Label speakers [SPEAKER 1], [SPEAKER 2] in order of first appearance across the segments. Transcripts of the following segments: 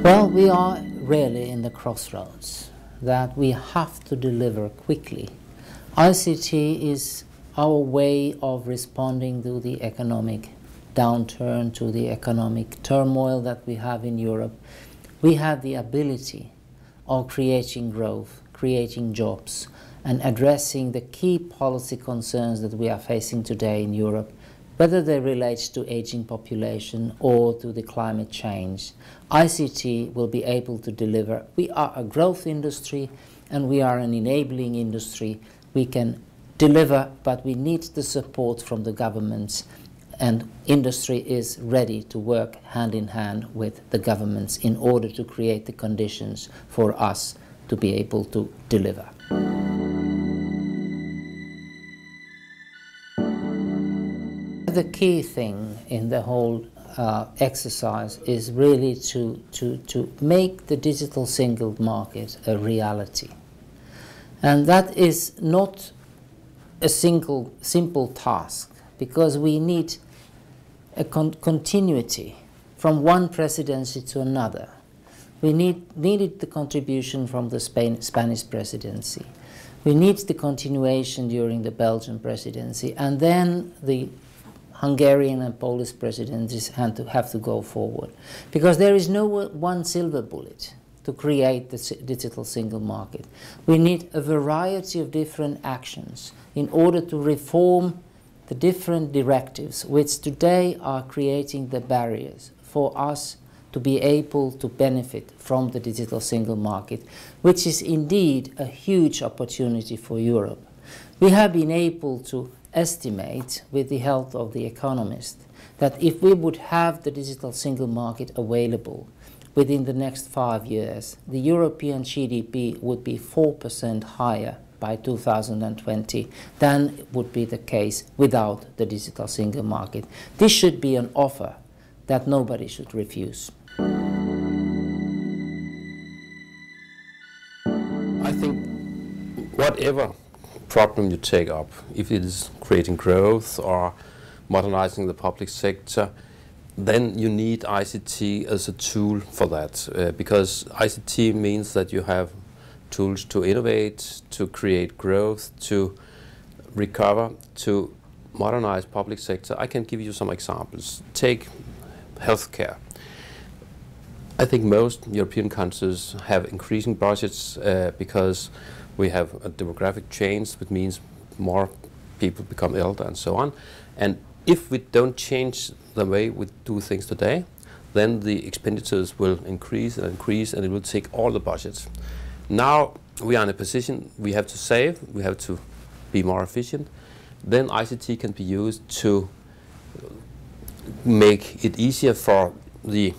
[SPEAKER 1] Well, we are really in the crossroads that we have to deliver quickly. ICT is our way of responding to the economic downturn, to the economic turmoil that we have in Europe. We have the ability of creating growth, creating jobs, and addressing the key policy concerns that we are facing today in Europe, whether they relate to aging population or to the climate change. ICT will be able to deliver. We are a growth industry and we are an enabling industry. We can deliver, but we need the support from the governments, and industry is ready to work hand in hand with the governments in order to create the conditions for us to be able to deliver. The key thing in the whole exercise is really to make the digital single market a reality. And that is not a simple task, because we need a continuity from one presidency to another. We needed the contribution from the Spanish presidency. We need the continuation during the Belgian presidency, and then the Hungarian and Polish presidencies have to go forward, because there is no one silver bullet to create the digital single market. We need a variety of different actions in order to reform the different directives which today are creating the barriers for us to be able to benefit from the digital single market, which is indeed a huge opportunity for Europe. We have been able to estimate, with the help of the economists, that if we would have the digital single market available within the next 5 years, the European GDP would be 4% higher by 2020 than would be the case without the digital single market. This should be an offer that nobody should refuse.
[SPEAKER 2] I think whatever problem you take up, if it is creating growth or modernizing the public sector, then you need ICT as a tool for that, because ICT means that you have tools to innovate, to create growth, to recover, to modernize public sector. I can give you some examples. Take healthcare. I think most European countries have increasing budgets because we have a demographic change, which means more people become elder and so on. And if we don't change the way we do things today, then the expenditures will increase and increase, and it will take all the budgets. Now we are in a position we have to save, we have to be more efficient. Then ICT can be used to make it easier for the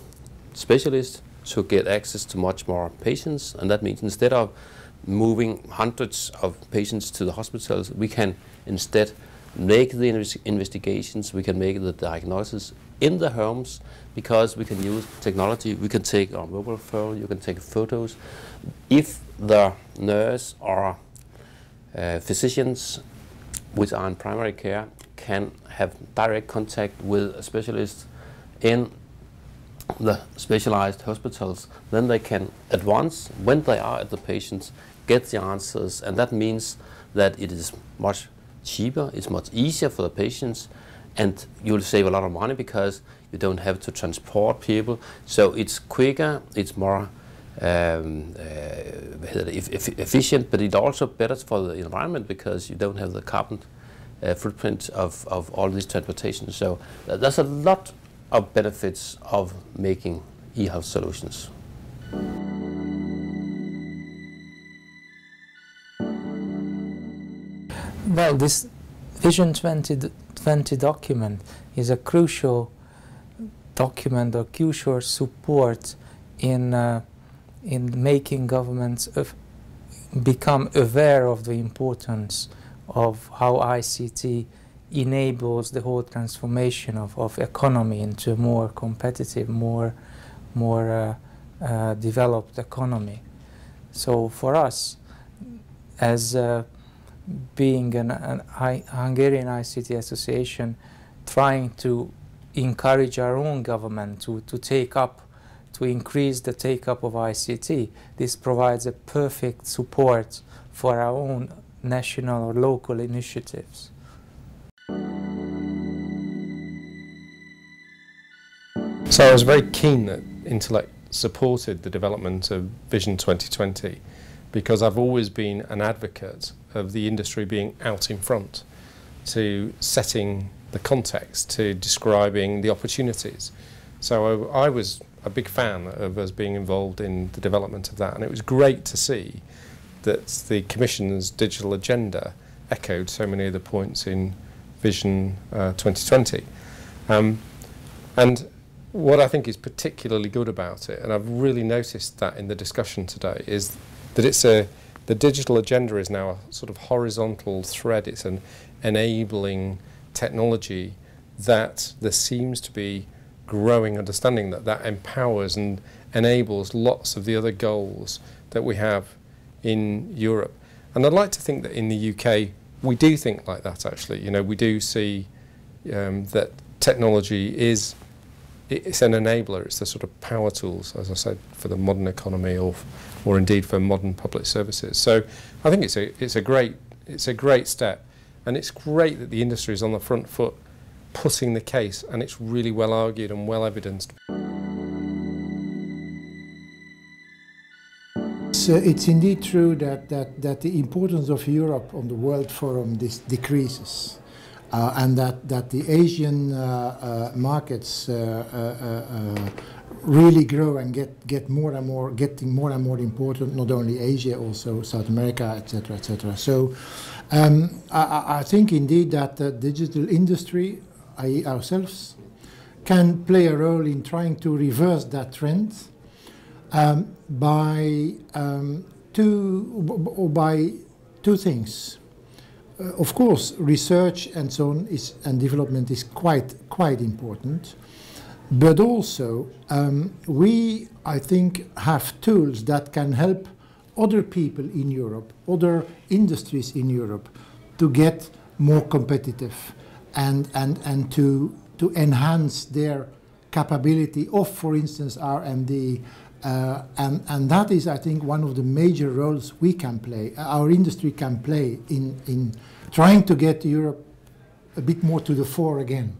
[SPEAKER 2] specialists to get access to much more patients, and that means instead of moving hundreds of patients to the hospitals, we can instead make the investigations, we can make the diagnosis in the homes, because we can use technology. We can take our mobile phone, you can take photos. If the nurse or physicians which are in primary care can have direct contact with a specialist in the specialized hospitals, then they can at once, when they are at the patients, get the answers, and that means that it is much cheaper, it's much easier for the patients, and you'll save a lot of money because you don't have to transport people. So it's quicker, it's more efficient, but it's also better for the environment because you don't have the carbon footprint of all these transportation. So there's a lot of benefits of making e-health solutions.
[SPEAKER 3] Well, this Vision 2020 document is a crucial document or crucial support in making governments become aware of the importance of how ICT enables the whole transformation of economy into a more competitive, more developed economy. So for us, as being an Hungarian ICT association, trying to encourage our own government to take up to increase the take-up of ICT. This provides a perfect support for our own national or local initiatives.
[SPEAKER 4] So I was very keen that Intellect supported the development of Vision 2020 because I've always been an advocate of the industry being out in front, to setting the context, to describing the opportunities. So I was a big fan of us being involved in the development of that, and it was great to see that the Commission's digital agenda echoed so many of the points in Vision 2020. And what I think is particularly good about it, and I've really noticed that in the discussion today, is that the digital agenda is now a sort of horizontal thread. It's an enabling technology that there seems to be growing understanding that empowers and enables lots of the other goals that we have in Europe. And I'd like to think that in the UK we do think like that, actually. You know, we do see that technology it's an enabler. It's the sort of power tools, as I said, for the modern economy, or indeed for modern public services. So I think it's a great step, and it's great that the industry is on the front foot, putting the case, and it's really well argued and well evidenced.
[SPEAKER 5] So it's indeed true that the importance of Europe on the World Forum decreases. And that the Asian markets really grow and getting more and more important. Not only Asia, also South America, etc., etc. So I think indeed that the digital industry, i.e., ourselves, can play a role in trying to reverse that trend by two things. Of course, research and so on and development is quite important, but also we, I think, have tools that can help other people in Europe, other industries in Europe, to get more competitive and to enhance their capability of, for instance, R&D. And that is, I think, one of the major roles we can play, our industry can play in trying to get Europe a bit more to the fore again.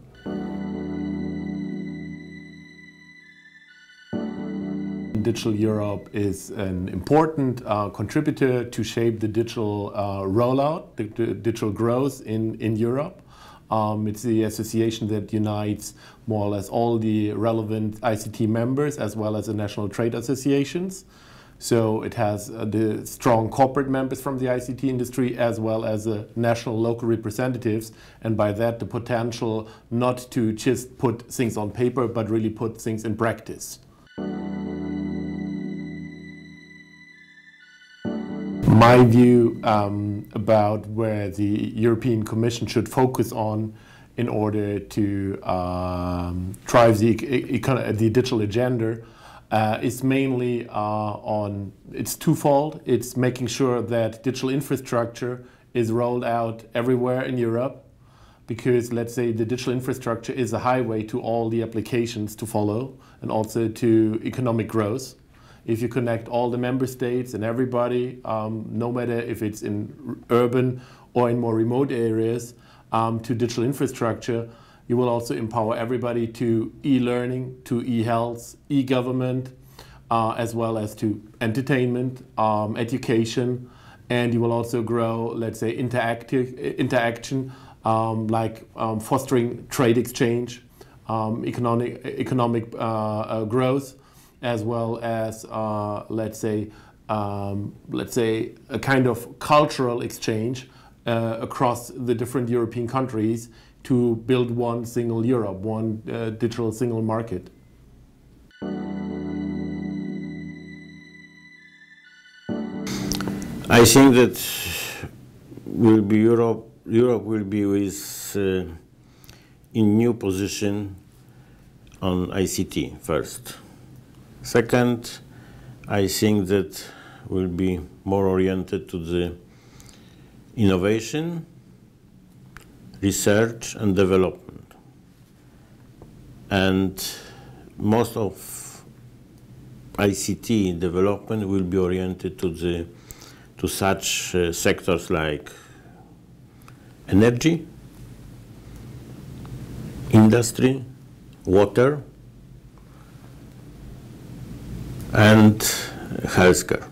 [SPEAKER 6] Digital Europe is an important contributor to shape the digital rollout, the digital growth in Europe. It's the association that unites more or less all the relevant ICT members as well as the national trade associations. So it has the strong corporate members from the ICT industry as well as national local representatives, and by that the potential not to just put things on paper but really put things in practice. My view about where the European Commission should focus on in order to drive the digital agenda is mainly it's twofold. It's making sure that digital infrastructure is rolled out everywhere in Europe, because let's say the digital infrastructure is a highway to all the applications to follow and also to economic growth. If you connect all the member states and everybody, no matter if it's in urban or in more remote areas, to digital infrastructure, you will also empower everybody to e-learning, to e-health, e-government, as well as to entertainment, education, and you will also grow, let's say, interaction, like fostering trade exchange, economic growth, as well as let's say a kind of cultural exchange across the different European countries to build one single Europe, one digital single market.
[SPEAKER 7] I think that Europe will be in new position on ICT first. Second, I think that will be more oriented to the innovation, research and development. And most of ICT development will be oriented to such sectors like energy, industry, water, and healthcare.